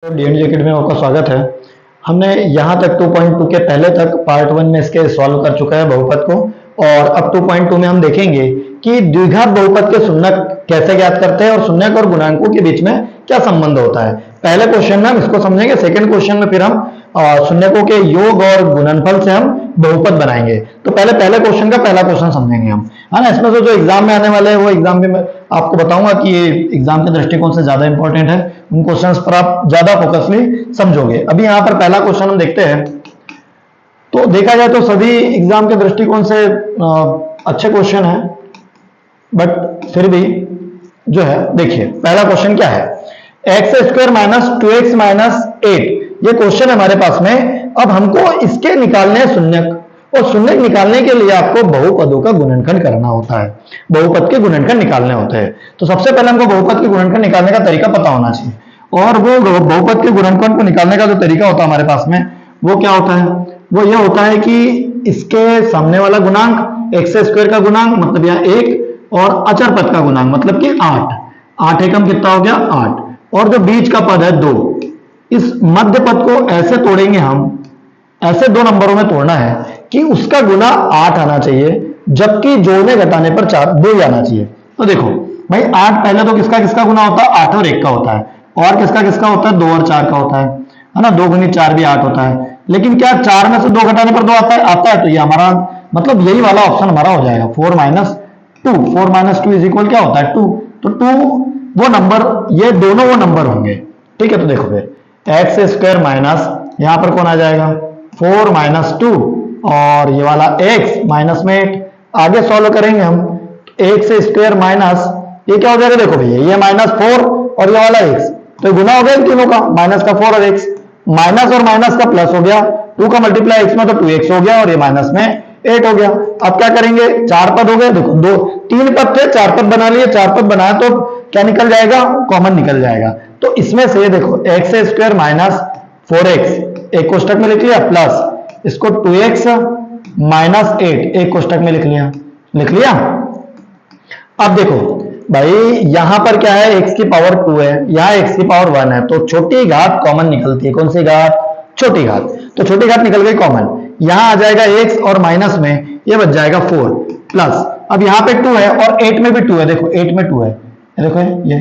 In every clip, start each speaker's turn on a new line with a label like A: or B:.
A: DND academy में आपका स्वागत है। हमने यहाँ तक 2.2 के पहले तक पार्ट 1 में इसके सॉल्व कर चुका है बहुपद को, और अब 2.2 में हम देखेंगे कि द्विघात बहुपद के शून्यक कैसे ज्ञात करते हैं और शून्यक और गुणांकों के बीच में क्या संबंध होता है। पहले क्वेश्चन में हम इसको समझेंगे, सेकंड क्वेश्चन में फिर हम शून्यकों के योग और गुणनफल से हम बहुपद बनाएंगे। तो पहले क्वेश्चन का पहला क्वेश्चन समझेंगे हम, है ना। इसमें से जो एग्जाम में आने वाले हैं वो एग्जाम में मैं आपको बताऊंगा कि ये एग्जाम के दृष्टिकोण से ज्यादा इंपॉर्टेंट है, उन क्वेश्चंस पर आप ज्यादा फोकसली समझोगे। अभी यहाँ पर पहला क्वेश्चन हम देखते हैं। तो देखा जाए तो सभी एग्जाम के दृष्टिकोण से अच्छे क्वेश्चन है, बट फिर भी जो है देखिए पहला क्वेश्चन क्या है, x square minus 2x minus 8, ये क्वेश्चन हमारे पास में। अब हमको इसके निकालने हैं शून्यक, और शून्यक निकालने के लिए आपको बहुपदों का गुणनखंड करना होता है, बहुपद के गुणनखंड निकालने होते हैं। तो सबसे पहले हमको बहुपद के गुणनखंड निकालने का तरीका पता होना चाहिए, और वो बहुपद के गुणनखंड को निकालने का जो तरीका होता है हमारे पास में वो क्या होता है, वो ये होता है कि इसके सामने वाला गुणांक एक्स स्क्वायर का गुणांक मतलब यहाँ 1, और अचर पद का गुणांक मतलब कि 8 एकम कितना हो गया 8, और जो बीच का पद है 2, इस मध्य पद को ऐसे तोड़ेंगे हम, ऐसे दो नंबरों में तोड़ना है कि उसका गुना 8 आना चाहिए, जबकि जोड़ने घटाने पर 2 ही आना चाहिए। तो देखो भाई 8 पहले तो किसका किसका गुना होता है, 8 और 1 का होता है, और किसका किसका होता है 2 और 4 का होता है ना। 2 गुनी 4 भी 8 होता है, लेकिन क्या 4 में से 2 घटाने पर 2 आता है, तो ये हमारा मतलब यही वाला ऑप्शन हमारा हो जाएगा 4 माइनस 2। 4 माइनस 2 इज इक्वल क्या होता है 2, तो 2 वो नंबर, ये दोनों वो नंबर होंगे। ठीक है, तो देखो फिर एक्स स्क्वायर माइनस यहां पर कौन आ जाएगा 4 माइनस 2, और ये वाला x माइनस में 8, आगे सॉल्व करेंगे हम। एक्स स्क्वायर माइनस ये क्या हो जाएगा, देखो भैया ये माइनस 4 और ये वाला x, तो गुना हो गया इन तीनों का, माइनस का 4 और x, माइनस और माइनस का प्लस हो गया, 2 का मल्टीप्लाई x में तो 2x हो गया, और ये माइनस में 8 हो गया। अब क्या करेंगे, 4 पद हो गए, देखो 3 पद थे, 4 पद बना लिए, 4 पद बनाया तो क्या निकल जाएगा, कॉमन निकल जाएगा। तो इसमें से देखो एक्स स्क्वायर माइनस 4x एक कोष्टक में लिख लिया, प्लस इसको 2x माइनस 8 एक कोष्टक में लिख लिया। अब देखो भाई यहां पर क्या है, x की पावर 2 है, यहां x की पावर 1 है, तो छोटी घात कॉमन निकलती है। कौन सी घात, छोटी घात, तो छोटी घात निकल गई कॉमन, यहां आ जाएगा x और माइनस में ये बच जाएगा 4, प्लस अब यहां पे 2 है और 8 में भी 2 है, देखो 8 में 2 है, देखो ये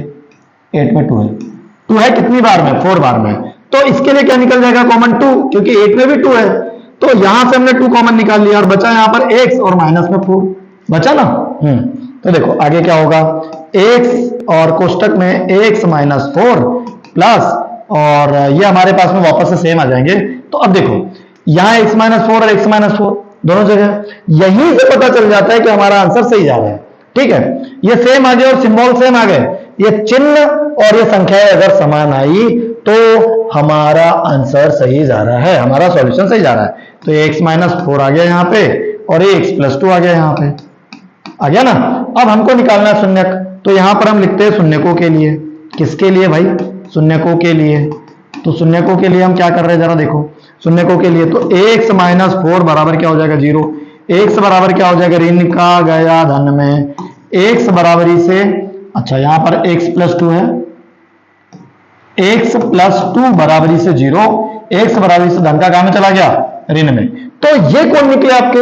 A: 8 में 2 है, 2 है कितनी बार में, 4 बार में, तो इसके लिए क्या निकल जाएगा कॉमन 2, क्योंकि 8 में भी 2 है, तो यहां से हमने 2 कॉमन निकाल लिया, और बचा यहां पर x और माइनस में 4 बचा ना। तो देखो आगे क्या होगा, x और कोष्टक में x माइनस 4 प्लस, और ये हमारे पास में वापस से सेम आ जाएंगे। तो अब देखो यहां x माइनस 4 और x माइनस 4 दोनों जगह, यहीं से पता चल जाता है कि हमारा आंसर सही जा रहा है। ठीक है, ये सेम आ गए और सिंबल सेम आ गए, ये चिन्ह और ये संख्याएं अगर समान आई तो हमारा आंसर सही जा रहा है, हमारा सॉल्यूशन सही जा रहा है। तो ये x माइनस 4 आ गया यहाँ पे, और ये x प्लस 2 आ गया यहाँ पे, आ गया ना। अब हमको निकालना है शून्यक, तो यहां पर हम लिखते हैं शून्यकों के लिए, किसके लिए भाई, शून्यकों के लिए। तो शून्यकों के लिए हम क्या कर रहे हैं जरा देखो, शून्यकों के लिए तो x माइनस 4 बराबर क्या हो जाएगा 0, x बराबर क्या हो जाएगा ऋण का गया धन में, x बराबरी से, अच्छा यहां पर x प्लस 2 है, x प्लस 2 बराबरी से 0, x बराबरी से धन का काम में चला गया ऋण में, तो ये कौन निकले आपके,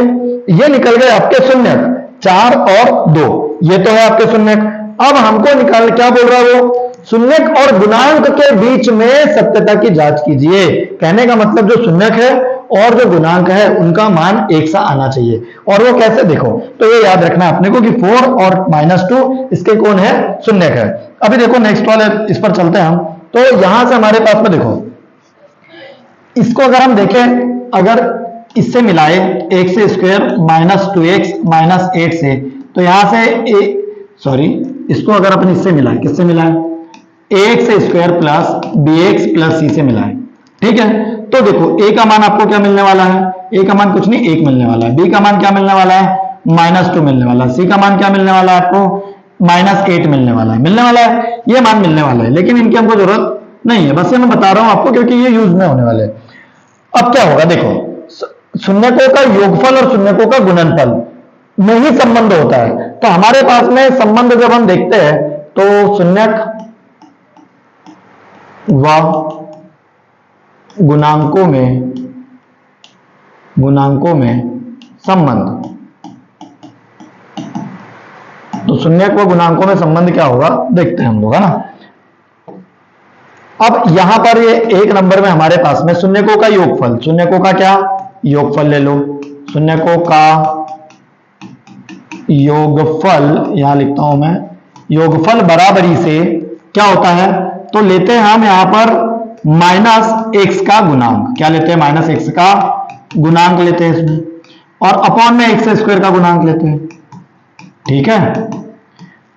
A: ये निकल गए आपके शून्यक 4 और 2, ये तो है आपके शून्यक। अब हमको निकाल, क्या बोल रहा है वो, शून्यक और गुणांक के बीच में सत्यता की जांच कीजिए। कहने का मतलब जो शून्यक है और जो गुणांक है उनका मान एक सा आना चाहिए, और वो कैसे, देखो तो ये याद रखना है अपने को कि 4 और माइनस 2 इसके कौन है, शून्यक है। अभी देखो नेक्स्ट वाले इस पर चलते हैं हम। तो यहां से हमारे पास में देखो, इसको अगर हम देखें, अगर इससे मिलाए x square minus 2x minus 8 से, तो यहां से सॉरी इसको अगर अपन इससे मिलाए, किससे मिलाए, x square plus b x plus c से मिलाए। ठीक है, तो देखो a का मान आपको क्या मिलने वाला है, a का मान कुछ नहीं 1 मिलने वाला है, b का मान क्या मिलने वाला है माइनस 2 मिलने वाला है, c का मान क्या मिलने वाला है आपको माइनस 8 मिलने वाला है, ये मान मिलने वाला है, लेकिन इनकी हमको जरूरत नहीं है, बस ये मैं बता रहा हूं आपको क्योंकि ये यूज में होने वाले। अब क्या होगा देखो, शून्यकों का योगफल और शून्यकों का गुणनफल में ही संबंध होता है, तो हमारे पास में संबंध जब हम देखते हैं तो शून्यक व गुणांकों में संबंध। तो शून्य को गुणांकों में संबंध क्या होगा देखते हैं हम लोग, है ना। अब यहां पर ये एक नंबर में हमारे पास में शून्यकों का योगफल, शून्यकों का क्या योगफल ले लो, शून्यकों का योगफल यहां लिखता हूं मैं, योगफल बराबरी से क्या होता है, तो लेते हैं हम यहां पर -x का गुणांक, क्या लेते हैं -x का गुणांक लेते हैं इसमें, और अपॉन में x² का गुणांक लेते हैं, ठीक है।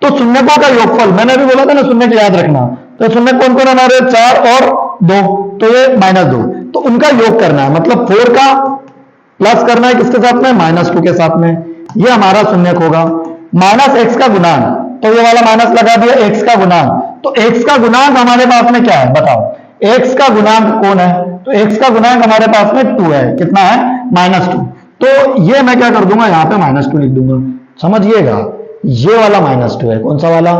A: तो शून्यकों का योगफल, मैंने अभी बोला था ना शून्य को याद रखना, तो शून्य कौन कौन हमारे 4 और 2, तो ये -2, तो उनका योग करना है, मतलब 4 का प्लस करना है किसके साथ में, -2 के साथ में, ये हमारा शून्यक होगा। -x का गुणांक, तो ये वाला माइनस लगा दिया, x का गुणांक, तो x का गुणांक हमारे पास में क्या है बताओ, x का गुणांक कौन है, तो x का गुणांक हमारे पास में 2 है, कितना है -2, तो ये मैं क्या कर दूंगा यहाँ पे -2 लिख दूंगा, समझिएगा ये वाला -2 है, कौन सा वाला,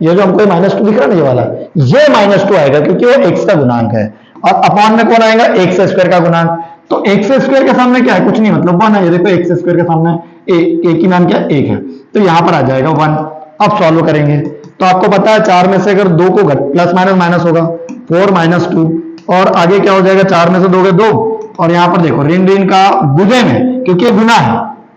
A: ये जो हमको -2 दिख रहा है ना, ये वाला, ये -2 आएगा क्योंकि वो x का गुणांक है, और अपॉन में कौन आएगा x² का गुणांक, तो x² के सामने क्या है, कुछ नहीं, मतलब 1 है, ये देखो x² के सामने a की मान क्या 1 है, तो यहां पर आ जाएगा 1। अब सॉल्व करेंगे तो आपको पता है 4 में से अगर 2 को प्लस माइनस होगा, 4 - 2, और आगे क्या हो जाएगा, 4 में से 2 2, और यहां पर देखो ऋण ऋण का गुणे में, क्योंकि ये गुना है,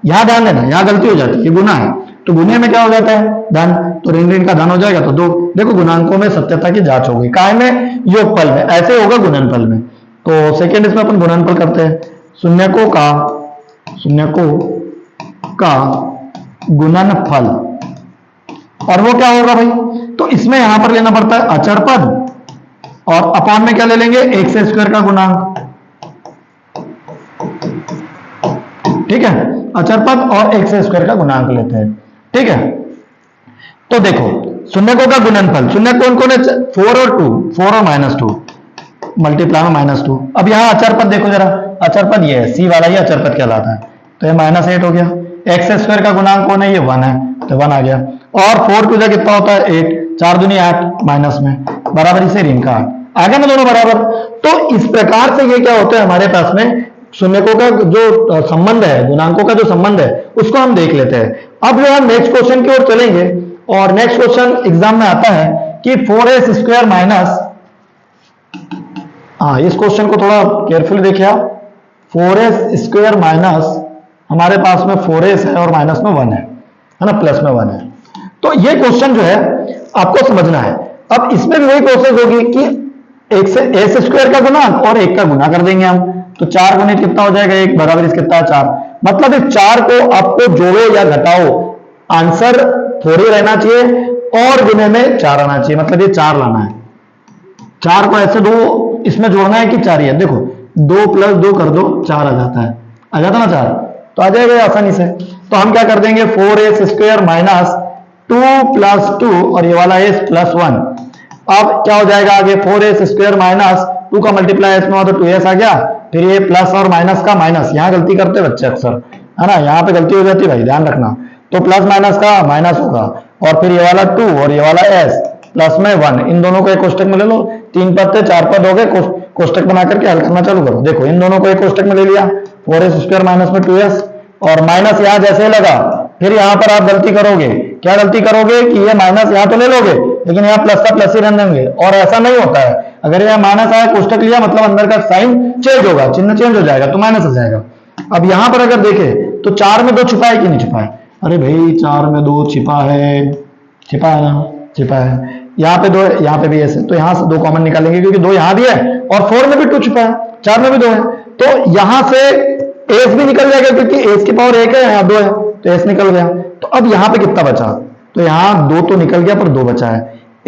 A: यहां ध्यान देना, यहां गलती हो जाती है, ये गुना है, तो गुने में क्या हो जाता है धन, तो ऋण ऋण का धन हो जाएगा, तो 2, देखो गुणांकों में सत्यता की जांच होगी, काय में, योगफल में, ऐसे होगा गुणनफल में। तो सेकेंड इसमें अपन गुणनफल करते हैं, शून्यकों का गुणनफल, और वो क्या होगा भाई, तो इसमें यहां पर लेना पड़ता है अचर पद, और अपॉन में क्या ले लेंगे x² का गुणांक, ठीक है, अचर पद और x² का गुणांक लेते हैं, ठीक है। तो देखो शून्यकों का गुणनफल, शून्य कौन कौन है, 4 और 2, 4 और -2, मल्टीप्लाई में -2। अब यहाँ अचर पद देखो जरा, अचर पद ये है, सी वाला ही अचर पद कहलाता है, तो ये -8 हो गया, x² का गुणांक कौन है, ये 1 है, तो 1 आ गया, और 4 टू कितना होता है 8, 4 दूनी 8, माइनस में बराबरी से ऋण का 8 आ गया ना दोनों बराबर। तो इस प्रकार से ये क्या होता है हमारे पास में शून्यकों का जो संबंध है, गुणांकों का जो संबंध है उसको हम देख लेते हैं। अब जो हम नेक्स्ट क्वेश्चन की ओर चलेंगे, और नेक्स्ट क्वेश्चन एग्जाम में आता है कि 4s² माइनस, इस क्वेश्चन को थोड़ा केयरफुली देखिए आप, 4s² माइनस, हमारे पास में 4s है और माइनस में 1 है ना, प्लस में 1 है, तो ये क्वेश्चन जो है आपको समझना है। अब इसमें भी वही प्रोसेस होगी कि एक से s² का गुणांक और 1 का गुना कर देंगे हम, तो 4 गुणित कितना हो जाएगा 1, बराबर इस कितना 4, मतलब इस 4 को आपको जोड़ो या घटाओ, आंसर 4 ही रहना चाहिए और गुने में 4 आना चाहिए, मतलब ये 4 लाना है, 4 को ऐसे दो इसमें जोड़ना है कि 4 ही है, देखो 2 + 2 कर दो 4 आ जाता है, आ जाता ना 4, तो आ जाएगा आसानी से। तो हम क्या कर देंगे 4s² माइनस 2 + 2 और ये वाला s + 1, अब क्या हो जाएगा आगे 4s² माइनस 2 का मल्टीप्लाई s में हुआ तो 2s आ गया, फिर ये प्लस और माइनस का माइनस, यहाँ गलती करते बच्चे अक्सर, है ना, यहाँ पे गलती हो जाती है भाई, ध्यान रखना, तो प्लस माइनस का माइनस होगा, और फिर ये वाला 2 और ये वाला s प्लस में 1, इन दोनों को एक कोष्टक में ले लो, 3 पद थे 4 पद हो गए, कोष्टक बना करके हल करना चालू करो। देखो इन दोनों को एक कोष्टक में ले लिया, 4s² माइनस में 2s, और माइनस यहाँ जैसे लगा, फिर यहाँ पर आप गलती करोगे, क्या गलती करोगे कि ये माइनस यहाँ तो ले लोगे लेकिन यहाँ प्लस का प्लस ही रहने देंगे, और ऐसा नहीं होता है, अगर यहाँ माइनस आया कोष्टक लिया मतलब अंदर का साइन चेंज होगा, चिन्ह चेंज हो जाएगा तो माइनस हो जाएगा। अब यहाँ पर अगर देखें तो 4 में 2 छिपा है कि नहीं छिपा है, अरे भाई 4 में 2 छिपा है ना, छिपा है, यहाँ पे 2 है, यहाँ पे भी ऐसे, तो यहाँ से 2 कॉमन निकालेंगे क्योंकि 2 यहाँ भी है और 4 में भी 2 छिपा है, 4 में भी 2 है, तो यहाँ से s भी निकल जाएगा क्योंकि s की पावर 1 है, यहाँ 2 है तो s निकल गया। तो अब यहाँ पे कितना बचा, तो यहाँ 2 तो निकल गया पर 2 बचा है,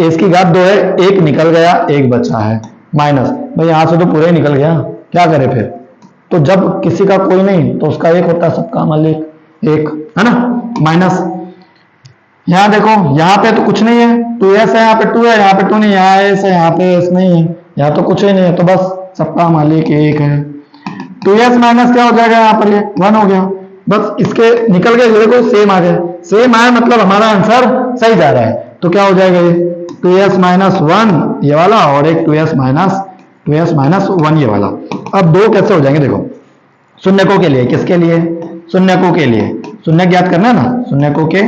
A: s की घात 2 है, 1 निकल गया 1 बचा है, माइनस भाई यहाँ से तो पूरा ही निकल गया, क्या करे फिर, तो जब किसी का कोई नहीं तो उसका 1 होता है, सबका मालिक 1, है ना, माइनस यहाँ देखो यहाँ पे तो कुछ नहीं है, 2s है, यहाँ पे 2 है, यहाँ पे 2 नहीं, यहाँ s है, यहाँ पे s नहीं है, यहाँ तो कुछ ही नहीं है, तो बस सबका मालिक 1 है, 2s माइनस क्या हो जाएगा यहाँ पर, ये 1 हो गया, बस इसके निकल गए, देखो सेम आ गए, सेम आया मतलब हमारा आंसर सही जा रहा है, तो क्या हो जाएगा ये 2s - 1 ये वाला और एक 2s - 2s माइनस 1 ये वाला। अब दो कैसे हो जाएंगे देखो, शून्यकों के लिए, किसके लिए, शून्यकों के लिए, शून्य ज्ञात करना है ना, शून्यकों के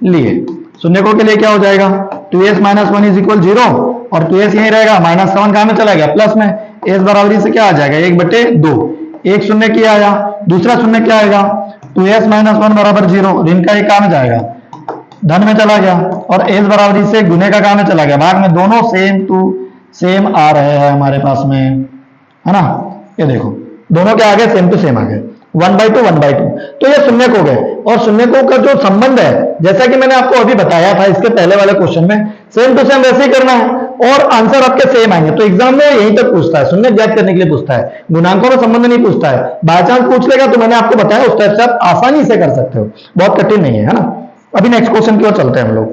A: लिए, शून्यकों के लिए क्या हो जाएगा 2s माइनस 1 इज इक्वल 0 और 2s यही रहेगा, माइनस 7 कहां में चला गया प्लस में, s बराबरी से क्या आ जाएगा 1/2, एक शून्य किया आया, दूसरा शून्य क्या आएगा 2s माइनस 1 बराबर 0, ऋण का एक कहां में जाएगा धन में चला गया और s बराबरी से गुने का कहां में चला गया भाग में, दोनों सेम टू सेम आ रहे हैं हमारे पास में, है ना, ये देखो दोनों के आगे सेम टू सेम आ गए 1/2 1/2। तो ये शून्यक हो गए, और शून्यकों का जो संबंध है जैसा कि मैंने आपको अभी बताया था इसके पहले वाले क्वेश्चन में, सेम टू सेम वैसे ही करना है और आंसर आपके सेम आएंगे। तो एग्जाम में यहीं तक पूछता है, शून्य ज्ञात करने के लिए पूछता है, गुणांकों में संबंध नहीं पूछता है। बाय चांस पूछ लेगा तो मैंने आपको बताया उस टाइप से आप आसानी से कर सकते हो, बहुत कठिन नहीं है ना। अभी नेक्स्ट क्वेश्चन की ओर चलते हैं हम लोग,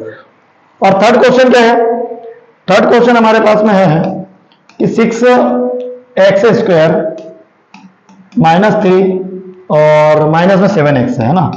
A: और थर्ड क्वेश्चन क्या है, थर्ड क्वेश्चन हमारे पास में है कि 6x² माइनस 3 और माइनस में 7x है ना।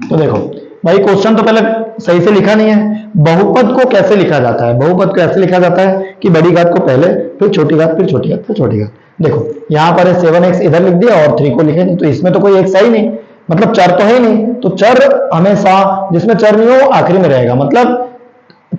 A: तो देखो भाई क्वेश्चन तो पहले सही से लिखा नहीं है, बहुपद को कैसे लिखा जाता है, बहुपद को ऐसे लिखा जाता है कि बड़ी घात को पहले, फिर छोटी घात, फिर छोटी घात, फिर छोटी घात। देखो यहां पर 7x इधर लिख दिया और 3 को लिखे नहीं, तो इसमें तो कोई x है ही नहीं, मतलब चर तो है ही नहीं, तो चर हमेशा जिसमें चर नहीं हो वो आखिरी में रहेगा, मतलब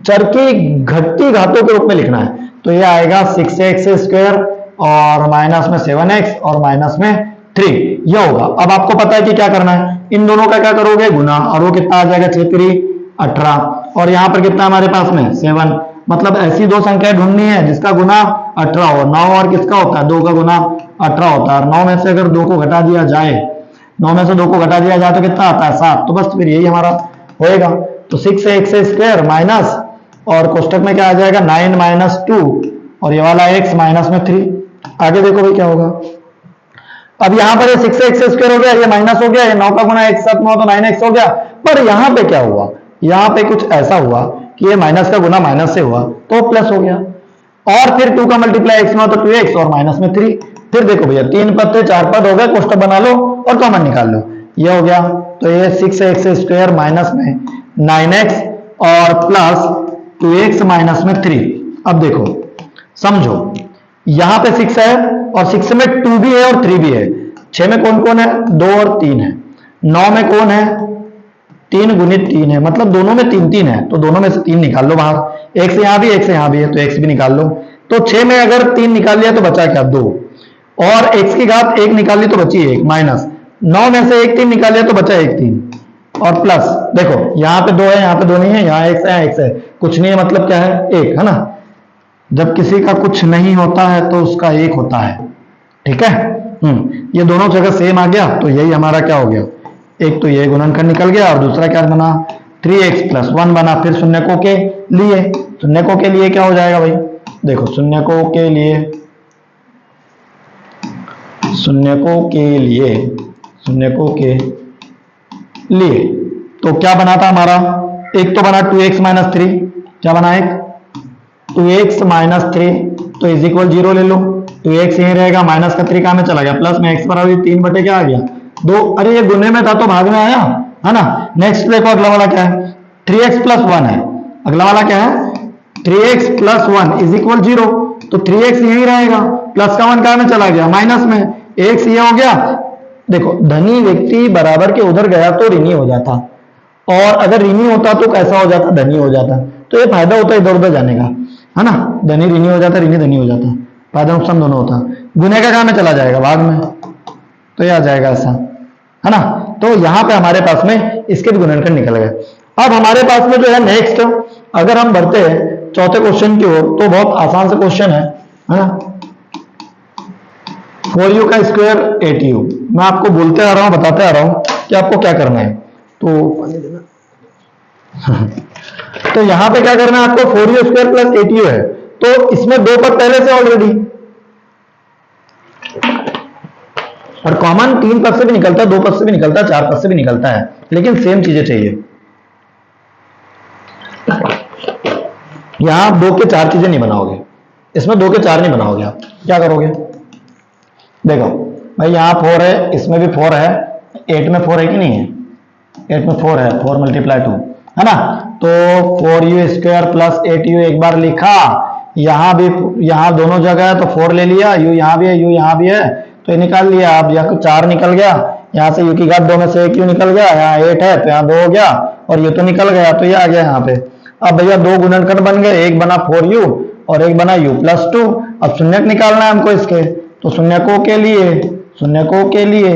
A: चर की घटती घातों के रूप में लिखना है। तो ये आएगा 6x² और माइनस में 7x और माइनस में 3, ये होगा। अब आपको पता है कि क्या करना है, इन दोनों का क्या करोगे गुना, और वो कितना आ जाएगा 6×3 18, और यहाँ पर कितना हमारे पास में 7, मतलब ऐसी दो संख्याएं ढूंढनी है जिसका गुना 18 हो। 9 और किसका होता है 2 का गुना 18 होता है, और 9 में से अगर 2 को घटा दिया जाए, 9 में से 2 को घटा दिया जाए तो कितना आता है 7, तो बस फिर यही हमारा होएगा। तो 6x² माइनस और कोष्टक में क्या आ जाएगा 9 माइनस 2 और ये वाला x माइनस में 3। आगे देखो भाई क्या होगा, अब यहां पर ये 6x² हो गया, ये माइनस हो गया, ये 9 का गुना x 7 9 तो 9x हो गया, पर यहां पे क्या हुआ, यहां पे कुछ ऐसा हुआ कि ये माइनस का गुना माइनस से हुआ तो प्लस हो गया, और फिर 2 का मल्टीप्लाई x में तो 2x और माइनस में 3। फिर देखो भैया 3 पद थे 4 पद हो गए, कोष्टक बना लो और कॉमन निकाल लो, ये हो गया। तो ये 6x² माइनस में 9x और प्लस 2x माइनस में 3। अब देखो समझो यहां पे 6 है और 6 में 2 भी है और 3 भी है, 6 में कौन कौन है 2 और 3 है, 9 में कौन है 3 गुणित 3 है, मतलब दोनों में 3 3 है, तो दोनों में से 3 निकाल लो बाहर, x यहां भी x यहां भी है तो x भी निकाल लो। तो 6 में अगर 3 निकाल लिया तो बचा क्या 2, और x की घात 1 निकाल ली तो बची 1, माइनस 9 में से 1 3 निकाल लिया तो बचा 1 3, और प्लस देखो यहाँ पे 2 है यहाँ पे 2 नहीं है, यहाँ x है यहाँ x है, कुछ नहीं है मतलब क्या है 1 है ना। जब किसी का कुछ नहीं होता है तो उसका 1 होता है, ठीक है। ये दोनों जगह सेम आ गया, तो यही हमारा क्या हो गया, एक तो ये गुणनखंड निकल गया और दूसरा क्या बना 3x + 1 बना। फिर शून्यकों के लिए, शून्यकों के लिए क्या हो जाएगा भाई, देखो शून्यकों के लिए, शून्यकों के लिए, शून्यकों के लिए तो क्या बना था हमारा, एक तो बना 2x - 3, क्या बना एक 2x - 3, तो इज इक्वल 0 ले लो, 2x यही रहेगा, माइनस का 3 कहां में चला गया प्लस में, x बराबर 3 बटे क्या आ गया 2, अरे ये गुने में था तो भाग में आया है ना। नेक्स्ट देखो अगला वाला क्या है 3x + 1 है, अगला वाला क्या है 3x + 1 इज इक्वल 0, तो 3x यही रहेगा, प्लस का 1 कहां में चला गया माइनस में, x ये हो गया। देखो धनी व्यक्ति बराबर के उधर गया तो ऋणी हो जाता, और अगर ऋणी होता तो कैसा हो जाता धनी हो जाता, तो ये फायदा होता है इधर उधर जाने का, है ना, धनी ऋणी हो जाता ऋणी धनी हो जाता, फायदा नुकसान दोनों होता। गुने का कहां में चला जाएगा भाग में, तो ये आ जाएगा ऐसा, है ना। तो यहां पे हमारे पास में इसके भी गुणनखंड निकल गए। अब हमारे पास में जो है नेक्स्ट, अगर हम बढ़ते हैं चौथे क्वेश्चन की ओर, तो बहुत आसान सा क्वेश्चन है ना। 4u का स्क्वायर 8u, मैं आपको बोलते आ रहा हूं बताते आ रहा हूं कि आपको क्या करना है, तो तो यहां पे क्या करना है आपको 4u² + 8u है, तो इसमें 2 पद पहले से ऑलरेडी, और कॉमन 3 पद से भी निकलता है, 2 पद से भी निकलता है, 4 पद से भी निकलता है, लेकिन सेम चीजें चाहिए। यहां 2 के 4 चीजें नहीं बनाओगे, इसमें 2 के 4 नहीं बनाओगे, आप क्या करोगे देखो भाई यहां 4 है, इसमें भी 4 है, 8 में 4 है कि नहीं है, 8 में 4 है, 4 × 2 है ना, तो 4u² + 8u एक बार लिखा, यहाँ दोनों जगह है तो 4 ले लिया, u यहाँ भी है, u यहाँ भी है, तो ये निकाल लिया। अब यहाँ 4 निकल गया, यहाँ से u की घात 2 में से 1 u निकल गया, यहाँ 8 है तो यहाँ 2 हो गया, और ये तो निकल गया, तो ये आ गया यहाँ पे। अब भैया दो गुणनखंड बन गए, एक बना 4u और एक बना u+2। अब शून्यक निकालना है हमको इसके, तो शून्यकों के लिए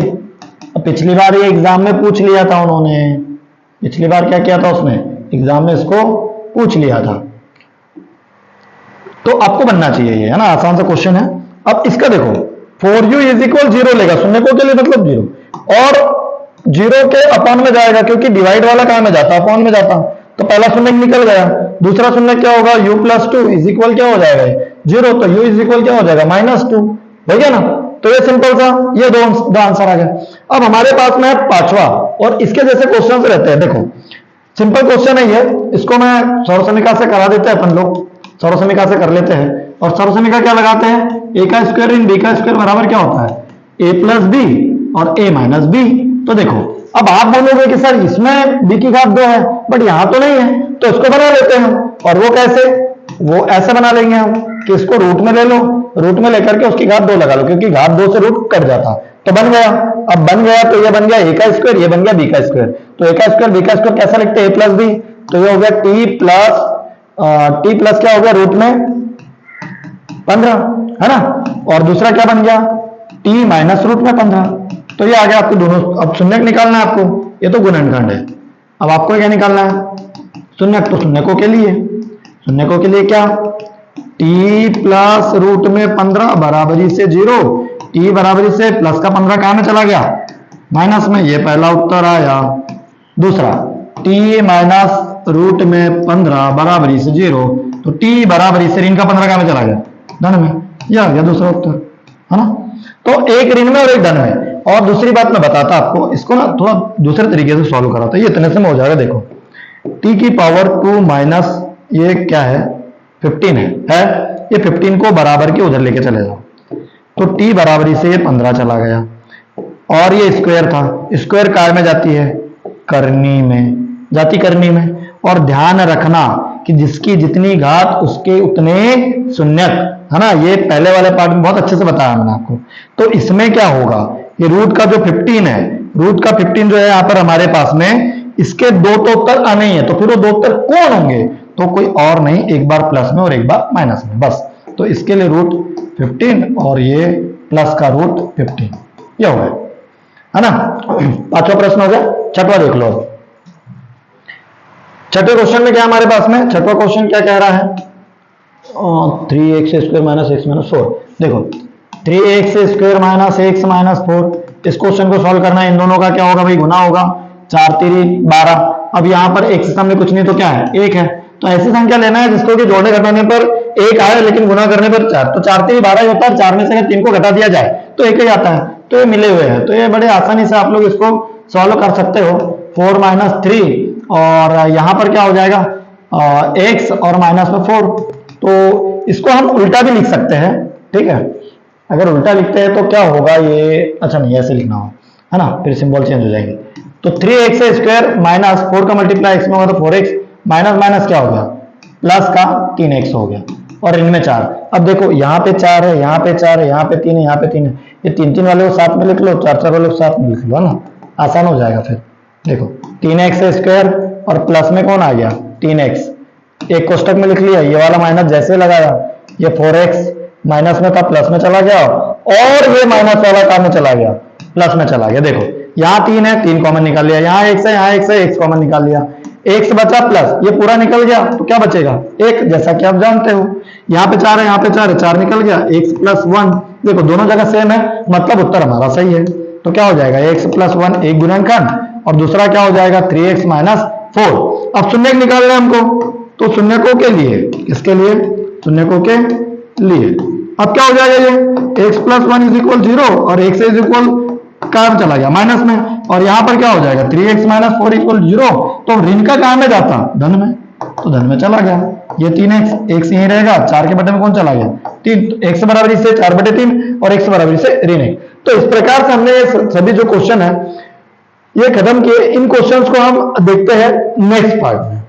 A: अब पिछली बार ये एग्जाम में पूछ लिया था उन्होंने, पिछली बार क्या किया था उसने, एग्जाम में इसको पूछ लिया था, तो आपको बनना चाहिए ये, है ना, आसान सा क्वेश्चन है। अब इसका देखो 4u = 0 लेगा, शून्यकों के लिए मतलब 0, और 0 के अपॉन में जाएगा, क्योंकि डिवाइड वाला कहां में जाता, अपॉन में जाता, तो पहला शून्य निकल गया। दूसरा शून्य क्या होगा, u+2 क्या हो जाएगा 0, तो u क्या हो जाएगा -2, हो गया ना। तो ये सिंपल सा, ये दो आंसर आ गया। अब हमारे पास में पांचवा, और इसके जैसे क्वेश्चन रहते हैं, देखो सिंपल क्वेश्चन है ये, इसको मैं सौर समीकरण से करा देते हैं अपन लोग, सौर समीकरण से कर लेते हैं। और सौर समीकरण क्या लगाते हैं, a² इन b² बराबर क्या होता है, a+b और a - b। तो देखो अब आप बोलोगे कि सर इसमें b की घात 2 है, बट यहां तो नहीं है, तो इसको बना लेते हैं। और वो कैसे, वो ऐसे बना लेंगे हम कि इसको रूट में ले लो, रूट में लेकर के उसकी घात 2 लगा लो, क्योंकि घात 2 से रूट कट जाता, तो बन गया। अब बन गया तो ये बन गया a², ये बन गया b², तो a² b² कैसा लिखते हैं, a+b, तो ये हो गया t प्लस क्या हो गया, रूट में 15, है ना। और दूसरा क्या बन गया, t माइनस रूट में 15, तो ये आ गया आपको दोनों। अब शून्यक निकालना है आपको, ये तो गुणनखंड है। अब आपको क्या निकालना है, शून्यक, तो शून्यकों के लिए क्या, t प्लस रूट में 15 बराबरी से 0, t बराबरी से प्लस का 15 कहां में चला गया, माइनस में, ये पहला उत्तर आया। दूसरा t माइनस रूट में 15 बराबरी से 0, तो t बराबरी से ऋण का 15 कहां में चला गया, धन में, ये आ गया दूसरा उत्तर, है ना। तो एक ऋण में और एक धन में। और दूसरी बात मैं बताता आपको, इसको ना थोड़ा दूसरे तरीके से सॉल्व करा था, ये इतने से में हो जाएगा। देखो t की पावर 2 माइनस ये क्या है 15 है, ये 15 को बराबर के उधर लेके चले जाओ, तो t बराबरी से ये 15 चला गया, और ये स्क्वायर था, स्क्वायर काय में जाती है, करनी में। और ध्यान रखना कि जिसकी जितनी घात उसके उतने शून्यक, है ना, ये पहले वाले पार्ट में बहुत अच्छे से बताया मैंने आपको। तो इसमें क्या होगा, ये रूट का जो 15 है, रूट का 15 जो है यहाँ पर हमारे पास में, इसके दो तो उत्तर आने ही है, तो फिर वो दो उत्तर कौन होंगे, तो कोई और नहीं, एक बार प्लस में और एक बार माइनस में, बस। तो इसके लिए रूट 15 और ये प्लस का रूट 15, ये हो गया, है ना। पांचवा प्रश्न हो गया। छठवा देख लो, छठे क्वेश्चन में क्या हमारे पास में, छठवा क्वेश्चन क्या कह रहा है, 3x² - x - 4। देखो 3x² - x - 4, इस क्वेश्चन को सॉल्व करना है, इन दोनों का क्या होगा भाई, गुना होगा, 4 3 12। अब यहाँ पर x से सामने कुछ नहीं तो क्या है, 1 है, तो ऐसी संख्या लेना है जिसको कि जोड़ने घटाने पर 1 आए लेकिन गुना करने पर 4, तो 4 3 12 होता है, 4 में से अगर 3 को घटा दिया जाए तो 1 ही आता है, तो ये मिले हुए हैं, तो ये बड़े आसानी से आप लोग इसको सॉल्व कर सकते हो। 4 - 3, और यहाँ पर क्या हो जाएगा, x और माइनस में 4, तो इसको हम उल्टा भी लिख सकते हैं, ठीक है। अगर उल्टा लिखते हैं तो क्या होगा ये, अच्छा नहीं ऐसे लिखना हो, है ना, फिर सिंबल चेंज हो जाएंगे। तो 3x² माइनस 4 का मल्टीप्लाई x में होगा तो 4x, माइनस माइनस क्या हो गया, प्लस का 3x हो गया, और इनमें 4। अब देखो यहाँ पे 4 है, यहाँ पे 4 है, यहाँ पे 3 है, यहाँ पे 3 है, ये 3 3 वाले को साथ में लिख लो, 4 4 वाले को साथ में लिख लो, है ना, आसान हो जाएगा। फिर देखो 3x² और प्लस में कौन आ गया, 3x, एक कोष्टक में लिख लिया, ये वाला माइनस जैसे लगाया, ये 4x माइनस में था प्लस में चला गया, और ये माइनस वाला काम में चला गया, प्लस में चला गया। देखो यहाँ 3 है, 3 कॉमन निकाल लिया, यहाँ x है, यहाँ x है, x कॉमन निकाल लिया, x बचा प्लस, ये पूरा निकल गया, तो क्या बचेगा 1, जैसा कि आप जानते हो। यहाँ पे 4 है, यहाँ पे 4 है, 4 निकल गया, x + 1, देखो दोनों जगह सेम है, मतलब उत्तर हमारा सही है। तो क्या हो जाएगा, x + 1 एक गुणनखंड, और दूसरा क्या हो जाएगा 3x - 4। अब शून्यक निकालना है हमको, तो शून्यकों के लिए, किसके लिए, शून्यकों के लिए। अब क्या हो जाएगा, ये x + 1 = 0 और x कहां चला गया, माइनस में, और यहाँ पर क्या हो जाएगा 3x - 4 = 0, तो ऋण का कहां में जाता, धन में, तो धन में चला गया। ये 3x यहीं रहेगा, 4 के बटे में कौन चला गया, 3, तो x बराबरी से 4/3 और x बराबरी से ऋण 1। तो इस प्रकार से हमने ये सभी जो क्वेश्चन है ये खत्म किए। इन क्वेश्चंस को हम देखते हैं नेक्स्ट पार्ट में।